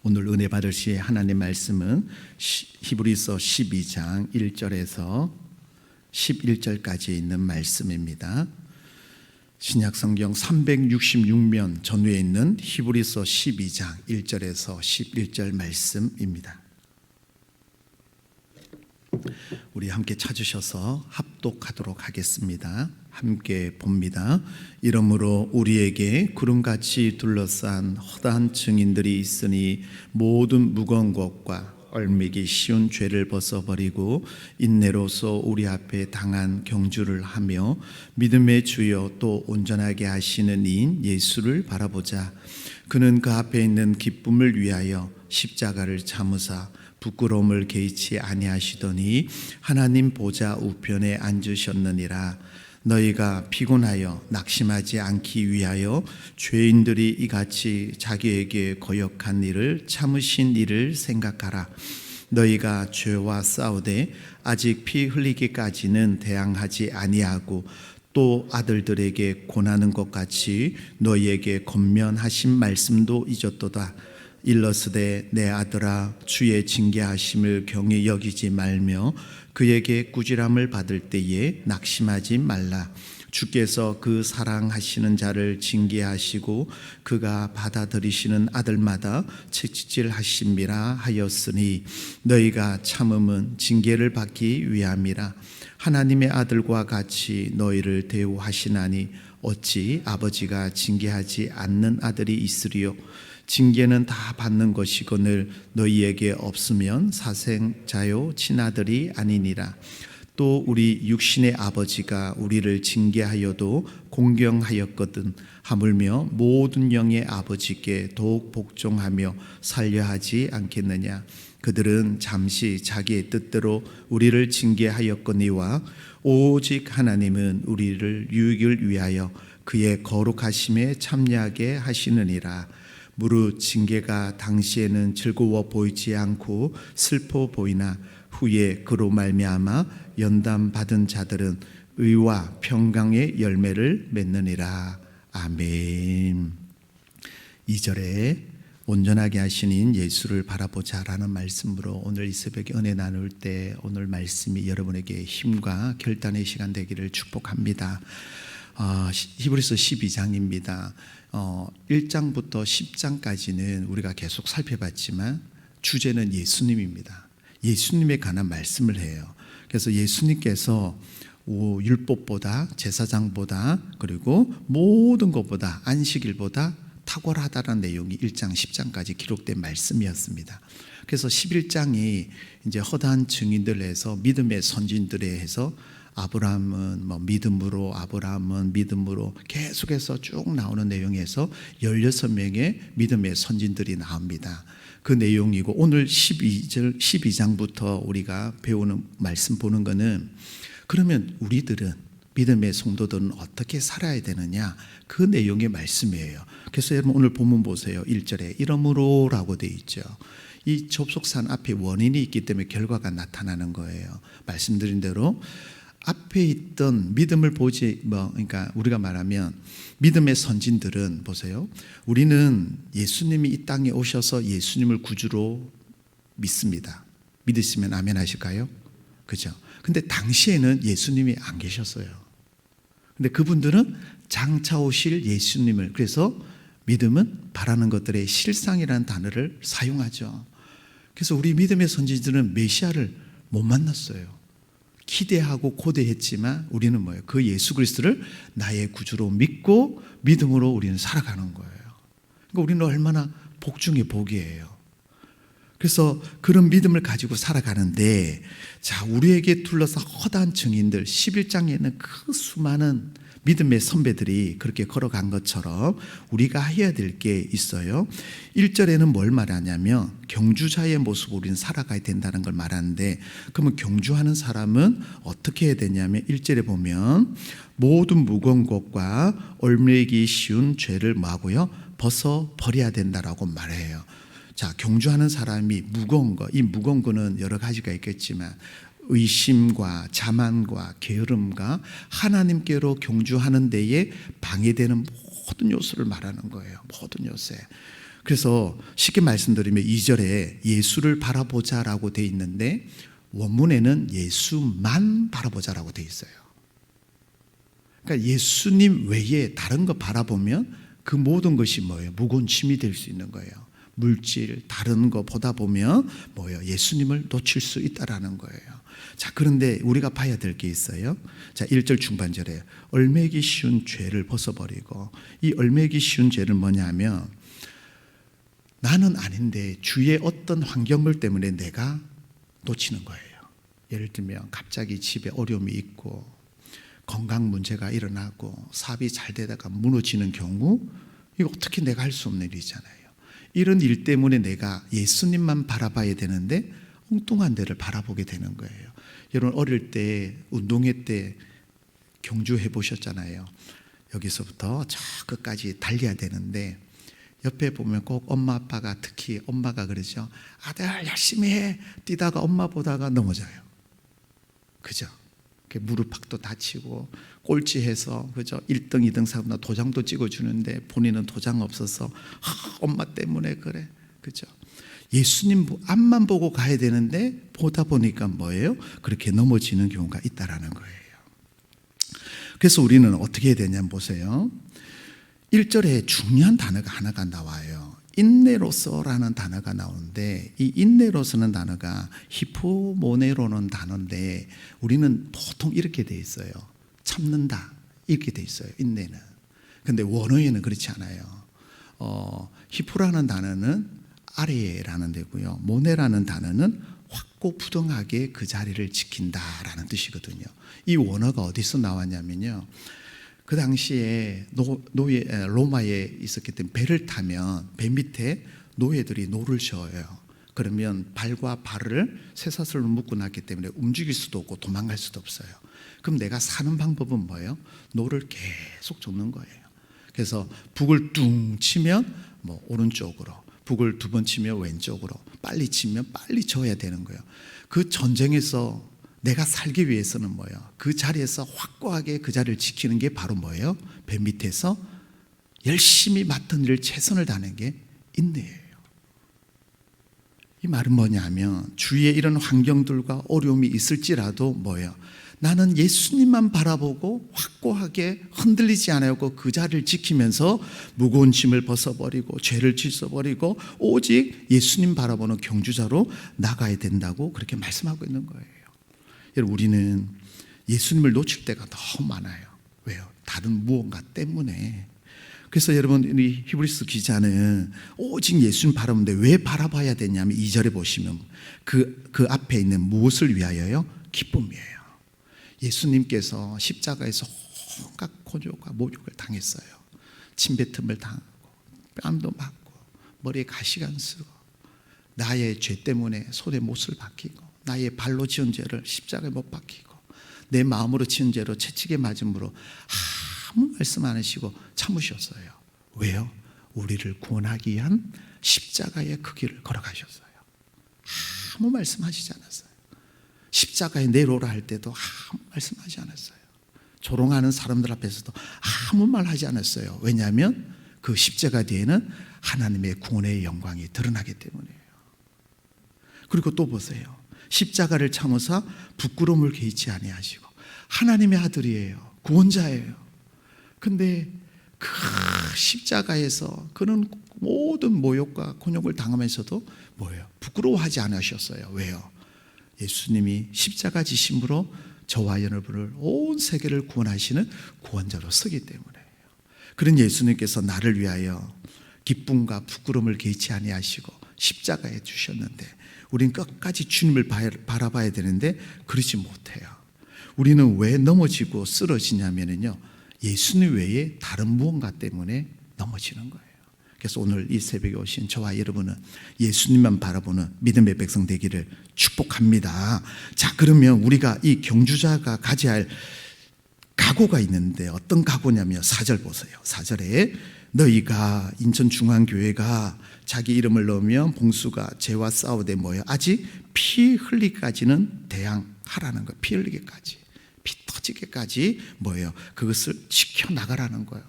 오늘 은혜 받으실 하나님 말씀은 히브리서 12장 1절에서 11절까지 있는 말씀입니다. 신약성경 366면 전후에 있는 히브리서 12장 1절에서 11절 말씀입니다. 우리 함께 찾으셔서 합독하도록 하겠습니다. 함께 봅니다. 이러므로 우리에게 구름같이 둘러싼 허다한 증인들이 있으니 모든 무거운 것과 얽매기 쉬운 죄를 벗어버리고 인내로서 우리 앞에 당한 경주를 하며 믿음의 주여 또 온전하게 하시는 이인 예수를 바라보자. 그는 그 앞에 있는 기쁨을 위하여 십자가를 참으사 부끄러움을 개의치 아니하시더니 하나님 보좌 우편에 앉으셨느니라. 너희가 피곤하여 낙심하지 않기 위하여 죄인들이 이같이 자기에게 거역한 일을 참으신 일을 생각하라. 너희가 죄와 싸우되 아직 피 흘리기까지는 대항하지 아니하고 또 아들들에게 권하는 것 같이 너희에게 권면하신 말씀도 잊었도다. 일러스되 내 아들아 주의 징계하심을 경히 여기지 말며 그에게 꾸지람을 받을 때에 낙심하지 말라. 주께서 그 사랑하시는 자를 징계하시고 그가 받아들이시는 아들마다 채찍질하심이라 하였으니 너희가 참음은 징계를 받기 위함이라. 하나님의 아들과 같이 너희를 대우하시나니 어찌 아버지가 징계하지 않는 아들이 있으리요. 징계는 다 받는 것이거늘 너희에게 없으면 사생자요 친아들이 아니니라. 또 우리 육신의 아버지가 우리를 징계하여도 공경하였거든 하물며 모든 영의 아버지께 더욱 복종하며 살려하지 않겠느냐. 그들은 잠시 자기의 뜻대로 우리를 징계하였거니와 오직 하나님은 우리를 유익을 위하여 그의 거룩하심에 참여하게 하시느니라. 무릇 징계가 당시에는 즐거워 보이지 않고 슬퍼 보이나 후에 그로 말미암아 연단 받은 자들은 의와 평강의 열매를 맺느니라. 아멘. 2절에 온전하게 하시는 예수를 바라보자 라는 말씀으로 오늘 이 새벽에 은혜 나눌 때 오늘 말씀이 여러분에게 힘과 결단의 시간 되기를 축복합니다. 히브리서 12장입니다. 1장부터 10장까지는 우리가 계속 살펴봤지만 주제는 예수님입니다. 예수님에 관한 말씀을 해요. 그래서 예수님께서 율법보다 제사장보다 그리고 모든 것보다 안식일보다 탁월하다는 내용이 1장 10장까지 기록된 말씀이었습니다. 그래서 11장이 이제 허다한 증인들에서 믿음의 선진들에 해서 아브라함은 믿음으로 계속해서 쭉 나오는 내용에서 16명의 믿음의 선진들이 나옵니다. 그 내용이고 오늘 12장부터 우리가 배우는 말씀 보는 거는 그러면 우리들은 믿음의 성도들은 어떻게 살아야 되느냐 그 내용의 말씀이에요. 그래서 여러분 오늘 본문 보세요. 1절에 이러므로 라고 되어 있죠. 이 접속산 앞에 원인이 있기 때문에 결과가 나타나는 거예요. 말씀드린 대로 앞에 있던 믿음을 그러니까 우리가 말하면 믿음의 선진들은 보세요. 우리는 예수님이 이 땅에 오셔서 예수님을 구주로 믿습니다. 믿으시면 아멘 하실까요? 그죠? 근데 당시에는 예수님이 안 계셨어요. 근데 그분들은 장차 오실 예수님을, 그래서 믿음은 바라는 것들의 실상이라는 단어를 사용하죠. 그래서 우리 믿음의 선진들은 메시아를 못 만났어요. 기대하고 고대했지만 우리는 뭐예요? 그 예수 그리스도를 나의 구주로 믿고 믿음으로 우리는 살아가는 거예요. 그러니까 우리는 얼마나 복 중에 복이에요. 그래서 그런 믿음을 가지고 살아가는데, 자, 우리에게 둘러싼 허다한 증인들 11장에는 그 수많은 믿음의 선배들이 그렇게 걸어간 것처럼 우리가 해야 될 게 있어요. 1절에는 뭘 말하냐면 경주자의 모습으로 우리는 살아가야 된다는 걸 말하는데, 그러면 경주하는 사람은 어떻게 해야 되냐면 1절에 보면 모든 무거운 것과 얽매이기 쉬운 죄를 뭐하고요? 벗어버려야 된다라고 말해요. 자, 경주하는 사람이 무거운 거, 이 무거운 거는 여러 가지가 있겠지만 의심과 자만과 게으름과 하나님께로 경주하는 데에 방해되는 모든 요소를 말하는 거예요. 모든 요새. 그래서 쉽게 말씀드리면 2절에 예수를 바라보자라고 돼 있는데 원문에는 예수만 바라보자라고 돼 있어요. 그러니까 예수님 외에 다른 거 바라보면 그 모든 것이 뭐예요? 무거운 짐이 될 수 있는 거예요. 물질, 다른 거 보다 보면 뭐예요? 예수님을 놓칠 수 있다라는 거예요. 자, 그런데 우리가 봐야 될 게 있어요. 자, 1절 중반절에 얼매기 쉬운 죄를 벗어버리고, 이 얼매기 쉬운 죄를 뭐냐면 나는 아닌데 주위의 어떤 환경물 때문에 내가 놓치는 거예요. 예를 들면 갑자기 집에 어려움이 있고 건강 문제가 일어나고 사업이 잘 되다가 무너지는 경우, 이거 어떻게 내가 할 수 없는 일이잖아요. 이런 일 때문에 내가 예수님만 바라봐야 되는데 엉뚱한 데를 바라보게 되는 거예요. 여러분 어릴 때 운동회 때 경주해 보셨잖아요. 여기서부터 저 끝까지 달려야 되는데 옆에 보면 꼭 엄마 아빠가, 특히 엄마가 그러죠. 아들 열심히 해. 뛰다가 엄마 보다가 넘어져요. 그죠? 무릎팍도 다치고 꼴찌해서, 그죠? 1등 2등 사람들 도장도 찍어주는데 본인은 도장 없어서 엄마 때문에 그래. 그죠? 예수님 앞만 보고 가야 되는데 보다 보니까 뭐예요? 그렇게 넘어지는 경우가 있다라는 거예요. 그래서 우리는 어떻게 해야 되냐면 보세요. 1절에 중요한 단어가 하나가 나와요. 인내로서라는 단어가 나오는데, 이 인내로서는 단어가 히포모네로는 단어인데 우리는 보통 이렇게 돼 있어요. 참는다 이렇게 돼 있어요. 인내는. 근데 원어에는 그렇지 않아요. 히포라는 단어는 아래라는 데고요. 모네라는 단어는 확고부동하게 그 자리를 지킨다라는 뜻이거든요. 이 원어가 어디서 나왔냐면요. 그 당시에 로마에 있었기 때문에 배를 타면 배 밑에 노예들이 노를 저어요. 그러면 발과 발을 쇠사슬로 묶고 놨기 때문에 움직일 수도 없고 도망갈 수도 없어요. 그럼 내가 사는 방법은 뭐예요? 노를 계속 젓는 거예요. 그래서 북을 뚱 치면 뭐 오른쪽으로, 북을 2번 치면 왼쪽으로, 빨리 치면 빨리 져야 되는 거예요. 그 전쟁에서 내가 살기 위해서는 뭐예요? 그 자리에서 확고하게 그 자리를 지키는 게 바로 뭐예요? 배 밑에서 열심히 맡은 일을 최선을 다하는 게 인내예요. 이 말은 뭐냐면 주위에 이런 환경들과 어려움이 있을지라도 뭐예요? 나는 예수님만 바라보고 확고하게 흔들리지 않고 그 자리를 지키면서 무거운 짐을 벗어버리고 죄를 씻어버리고 오직 예수님 바라보는 경주자로 나가야 된다고 그렇게 말씀하고 있는 거예요. 여러분 우리는 예수님을 놓칠 때가 너무 많아요. 왜요? 다른 무언가 때문에. 그래서 여러분 이 히브리서 기자는 오직 예수님 바라보는데 왜 바라봐야 되냐면 2절에 보시면 그 앞에 있는 무엇을 위하여요? 기쁨이에요. 예수님께서 십자가에서 온갖 고난과 모욕을 당했어요. 침뱉음을 당하고 뺨도 맞고 머리에 가시가 쓰고 나의 죄 때문에 손에 못을 박히고 나의 발로 지은 죄를 십자가에 못 박히고 내 마음으로 지은 죄로 채찍에 맞음으로 아무 말씀 안 하시고 참으셨어요. 왜요? 우리를 구원하기 위한 십자가의 그 길을 걸어가셨어요. 아무 말씀하시지 않았어요. 십자가에 내려오라 할 때도 아무 말씀하지 않았어요. 조롱하는 사람들 앞에서도 아무 말 하지 않았어요. 왜냐하면 그 십자가 뒤에는 하나님의 구원의 영광이 드러나기 때문이에요. 그리고 또 보세요. 십자가를 참으사 부끄러움을 개의치 아니하시고 하나님의 아들이에요. 구원자예요. 근데 그 십자가에서 그런 모든 모욕과 곤욕을 당하면서도 뭐예요? 부끄러워하지 않으셨어요. 왜요? 예수님이 십자가 지심으로 저와 여러분을 온 세계를 구원하시는 구원자로 서기 때문에요. 그런 예수님께서 나를 위하여 기쁨과 부끄러움을 개의치 아니하시고 십자가에 주셨는데 우린 끝까지 주님을 바라봐야 되는데 그러지 못해요. 우리는 왜 넘어지고 쓰러지냐면요, 예수님 외에 다른 무언가 때문에 넘어지는 거예요. 그래서 오늘 이 새벽에 오신 저와 여러분은 예수님만 바라보는 믿음의 백성 되기를 축복합니다. 자, 그러면 우리가 이 경주자가 가져야 할 각오가 있는데 어떤 각오냐면 4절 보세요. 4절에 너희가 인천중앙교회가 자기 이름을 넣으면 봉수가 죄와 싸우되 뭐예요? 아직 피 흘리기까지는 대항하라는 거예요. 피 흘리기까지, 피 터지기까지 뭐예요? 그것을 지켜나가라는 거예요.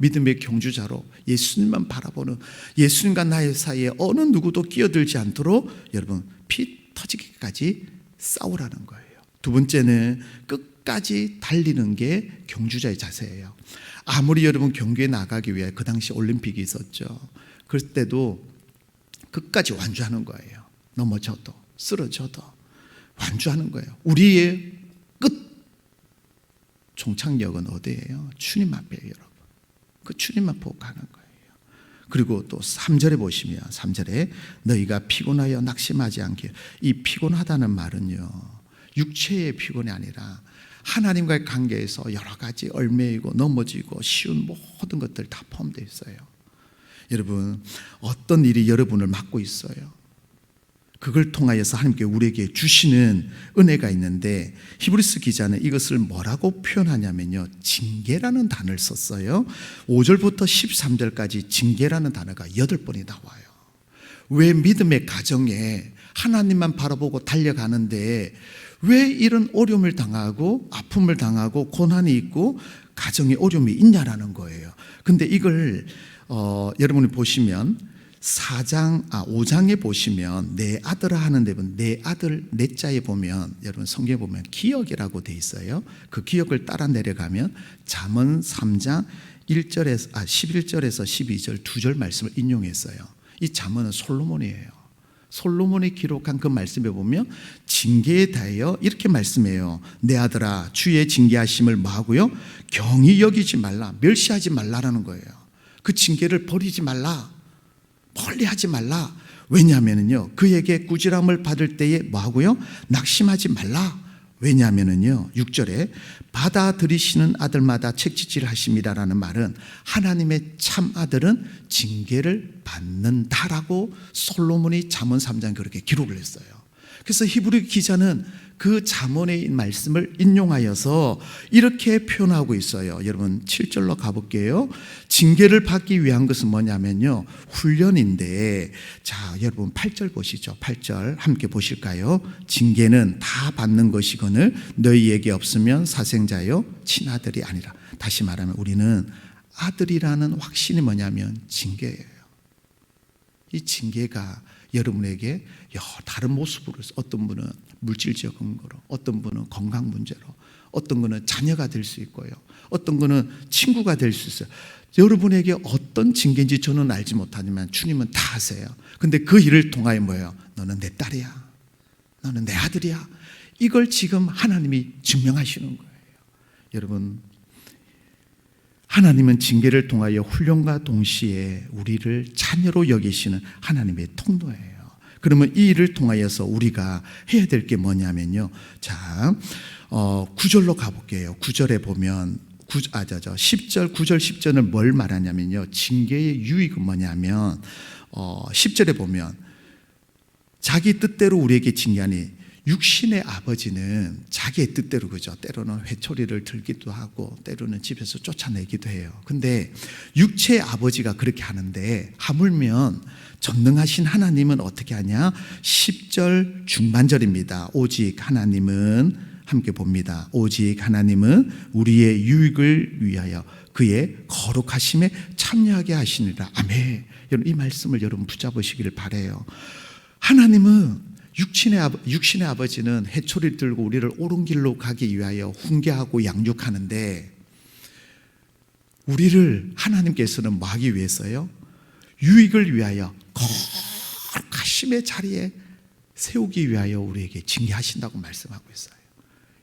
믿음의 경주자로 예수님만 바라보는, 예수님과 나의 사이에 어느 누구도 끼어들지 않도록 여러분 피 터지기까지 싸우라는 거예요. 두 번째는 끝까지 달리는 게 경주자의 자세예요. 아무리 여러분 경기에 나가기 위해 그 당시 올림픽이 있었죠. 그럴 때도 끝까지 완주하는 거예요. 넘어져도 쓰러져도 완주하는 거예요. 우리의 끝 종착역은 어디예요? 주님 앞이에요, 여러분. 그 주님만 보고 가는 거예요. 그리고 또 3절에 보시면 3절에 너희가 피곤하여 낙심하지 않게, 이 피곤하다는 말은요 육체의 피곤이 아니라 하나님과의 관계에서 여러 가지 얽매이고 넘어지고 쉬운 모든 것들 다 포함되어 있어요. 여러분 어떤 일이 여러분을 막고 있어요. 그걸 통하여서 하나님께 우리에게 주시는 은혜가 있는데 히브리서 기자는 이것을 뭐라고 표현하냐면요 징계라는 단어를 썼어요. 5절부터 13절까지 징계라는 단어가 8번이 나와요. 왜 믿음의 가정에 하나님만 바라보고 달려가는데 왜 이런 어려움을 당하고 아픔을 당하고 고난이 있고 가정에 어려움이 있냐라는 거예요. 근데 이걸 여러분이 보시면 5장에 보시면 내 아들아 하는 데 보면 내 아들 내 자에 보면 여러분 성경에 보면 기억이라고 돼 있어요. 그 기억을 따라 내려가면 잠언 3장 11절에서 12절 2절 말씀을 인용했어요. 이 잠언은 솔로몬이에요. 솔로몬이 기록한 그 말씀에 보면 징계에 대하여 이렇게 말씀해요. 내 아들아 주의 징계하심을 뭐하고요? 경히 여기지 말라, 멸시하지 말라라는 거예요. 그 징계를 버리지 말라, 멀리하지 말라. 왜냐하면요 그에게 꾸지람을 받을 때에 뭐하고요? 낙심하지 말라. 왜냐하면요 6절에 받아들이시는 아들마다 책짓질 하심이라는 말은 하나님의 참 아들은 징계를 받는다라고 솔로몬이 잠언 3장 그렇게 기록을 했어요. 그래서 히브리 기자는 그 잠언의 말씀을 인용하여서 이렇게 표현하고 있어요. 여러분 7절로 가볼게요. 징계를 받기 위한 것은 뭐냐면요 훈련인데, 자 여러분 8절 보시죠. 8절 함께 보실까요? 징계는 다 받는 것이거늘 너희에게 없으면 사생자요 친아들이 아니라. 다시 말하면 우리는 아들이라는 확신이 뭐냐면 징계예요. 이 징계가 여러분에게 다른 모습으로, 어떤 분은 물질적 근거로, 어떤 분은 건강 문제로, 어떤 분은 자녀가 될 수 있고요, 어떤 분은 친구가 될 수 있어요. 여러분에게 어떤 징계인지 저는 알지 못하지만 주님은 다 아세요. 근데 그 일을 통하여 뭐예요? 너는 내 딸이야, 너는 내 아들이야. 이걸 지금 하나님이 증명하시는 거예요. 여러분 하나님은 징계를 통하여 훈련과 동시에 우리를 자녀로 여기시는 하나님의 통로예요. 그러면 이 일을 통하여서 우리가 해야 될 게 뭐냐면요. 자, 9절로 가볼게요. 9절에 보면 10절, 9절, 10절은 뭘 말하냐면요. 징계의 유익은 뭐냐면 10절에 보면 자기 뜻대로 우리에게 징계하니, 육신의 아버지는 자기의 뜻대로, 그죠? 때로는 회초리를 들기도 하고 때로는 집에서 쫓아내기도 해요. 근데 육체의 아버지가 그렇게 하는데 하물며 전능하신 하나님은 어떻게 하냐? 10절 중반절입니다. 오직 하나님은, 함께 봅니다. 오직 하나님은 우리의 유익을 위하여 그의 거룩하심에 참여하게 하시니라. 아멘. 여러분 이 말씀을 여러분 붙잡으시기를 바라요. 하나님은 육신의 아버지는 해초리를 들고 우리를 옳은 길로 가기 위하여 훈계하고 양육하는데, 우리를 하나님께서는 뭐 하기 위해서요? 유익을 위하여 거룩하심의 자리에 세우기 위하여 우리에게 징계하신다고 말씀하고 있어요.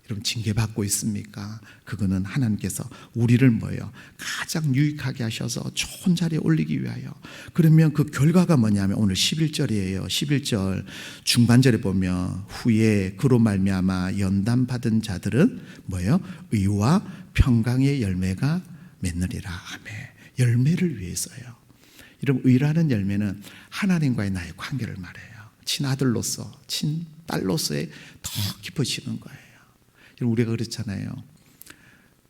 여러분 징계받고 있습니까? 그거는 하나님께서 우리를 뭐예요? 가장 유익하게 하셔서 좋은 자리에 올리기 위하여. 그러면 그 결과가 뭐냐면 오늘 11절이에요. 11절 중반절에 보면 후에 그로 말미암아 연단받은 자들은 뭐예요? 의와 평강의 열매가 맺느리라. 아멘. 열매를 위해서요. 여러분 의라는 열매는 하나님과의 나의 관계를 말해요. 친아들로서 친딸로서의 더 깊어지는 거예요. 우리가 그렇잖아요.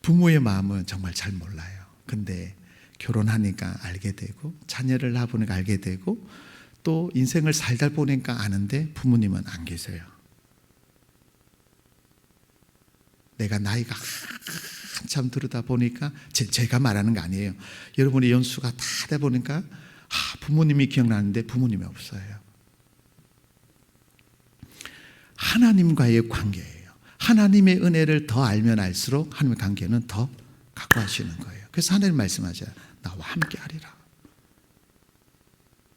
부모의 마음은 정말 잘 몰라요. 근데 결혼하니까 알게 되고 자녀를 낳아보니까 알게 되고 또 인생을 살다 보니까 아는데 부모님은 안 계세요. 내가 나이가 한참 들으다 보니까 제가 말하는 거 아니에요. 여러분의 연수가 다 돼 보니까 부모님이 기억나는데 부모님이 없어요. 하나님과의 관계예요. 하나님의 은혜를 더 알면 알수록 하나님의 관계는 더 가까워지는 거예요. 그래서 하나님 말씀하셔요. 나와 함께 하리라.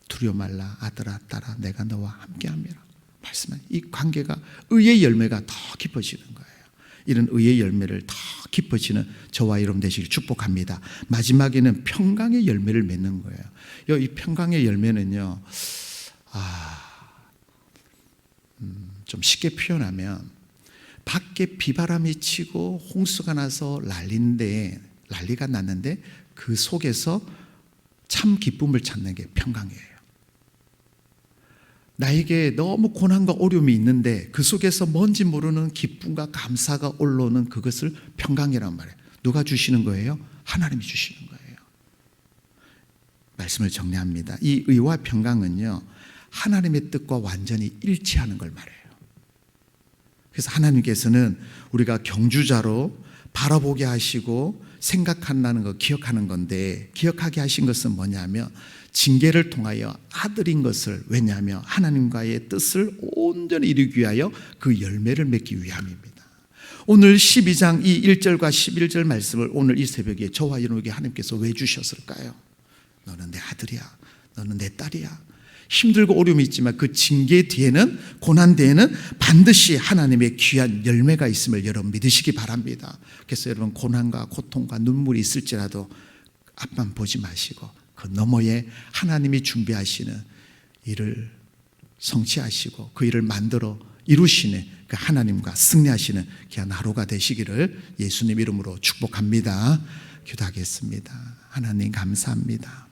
두려워 말라 아들아 딸아 내가 너와 함께 함이라. 말씀하신 이 관계가 의의 열매가 더 깊어지는 거예요. 이런 의의 열매를 더 깊어지는 저와 여러분 되시길 축복합니다. 마지막에는 평강의 열매를 맺는 거예요. 이 평강의 열매는요, 좀 쉽게 표현하면 밖에 비바람이 치고 홍수가 나서 난리가 났는데 그 속에서 참 기쁨을 찾는 게 평강이에요. 나에게 너무 고난과 어려움이 있는데 그 속에서 뭔지 모르는 기쁨과 감사가 올라오는 그것을 평강이란 말이에요. 누가 주시는 거예요? 하나님이 주시는 거예요. 말씀을 정리합니다. 이 의와 평강은요, 하나님의 뜻과 완전히 일치하는 걸 말해요. 그래서 하나님께서는 우리가 경주자로 바라보게 하시고 생각한다는 거 기억하는 건데, 기억하게 하신 것은 뭐냐면 징계를 통하여 아들인 것을, 왜냐하면 하나님과의 뜻을 온전히 이루기 위하여 그 열매를 맺기 위함입니다. 오늘 12장 이 1절과 11절 말씀을 오늘 이 새벽에 저와 여러분에게 하나님께서 왜 주셨을까요? 너는 내 아들이야, 너는 내 딸이야. 힘들고 어려움이 있지만 그 징계 뒤에는, 고난 뒤에는 반드시 하나님의 귀한 열매가 있음을 여러분 믿으시기 바랍니다. 그래서 여러분 고난과 고통과 눈물이 있을지라도 앞만 보지 마시고 그 너머에 하나님이 준비하시는 일을 성취하시고 그 일을 만들어 이루시는 그 하나님과 승리하시는 귀한 하루가 되시기를 예수님 이름으로 축복합니다. 기도하겠습니다. 하나님 감사합니다.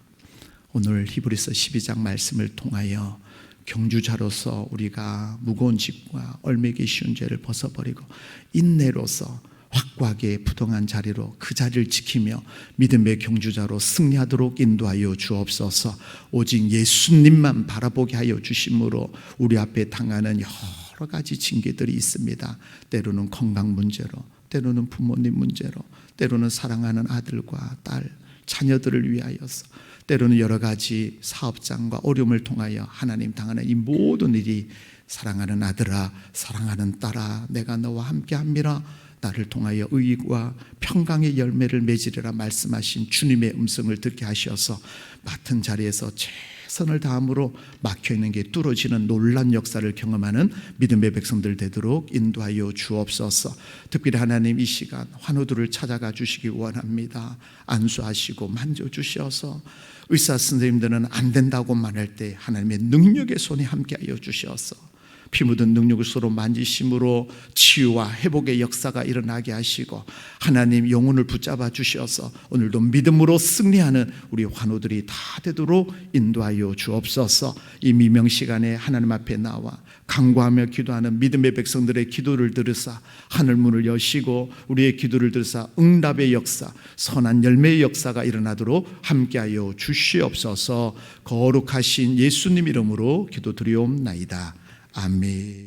오늘 히브리서 12장 말씀을 통하여 경주자로서 우리가 무거운 짐과 얼매기 쉬운 죄를 벗어버리고 인내로서 확고하게 부동한 자리로 그 자리를 지키며 믿음의 경주자로 승리하도록 인도하여 주옵소서. 오직 예수님만 바라보게 하여 주심으로 우리 앞에 당하는 여러 가지 징계들이 있습니다. 때로는 건강 문제로, 때로는 부모님 문제로, 때로는 사랑하는 아들과 딸, 자녀들을 위하여서, 때로는 여러 가지 사업장과 어려움을 통하여 하나님 당하는 이 모든 일이 사랑하는 아들아, 사랑하는 딸아, 내가 너와 함께함이라. 나를 통하여 의와 평강의 열매를 맺으리라 말씀하신 주님의 음성을 듣게 하셔서 맡은 자리에서 최선을 다함으로 막혀있는 게 뚫어지는 놀란 역사를 경험하는 믿음의 백성들 되도록 인도하여 주옵소서. 특별히 하나님 이 시간 환우들을 찾아가 주시기 원합니다. 안수하시고 만져주셔서 의사 선생님들은 안 된다고 말할 때 하나님의 능력의 손이 함께하여 주셔서 피 묻은 능력을 서로 만지심으로 치유와 회복의 역사가 일어나게 하시고 하나님 영혼을 붙잡아 주셔서 오늘도 믿음으로 승리하는 우리 환우들이 다 되도록 인도하여 주옵소서. 이 미명 시간에 하나님 앞에 나와 간구하며 기도하는 믿음의 백성들의 기도를 들으사 하늘 문을 여시고 우리의 기도를 들으사 응답의 역사, 선한 열매의 역사가 일어나도록 함께하여 주시옵소서. 거룩하신 예수님 이름으로 기도드리옵나이다. 아멘.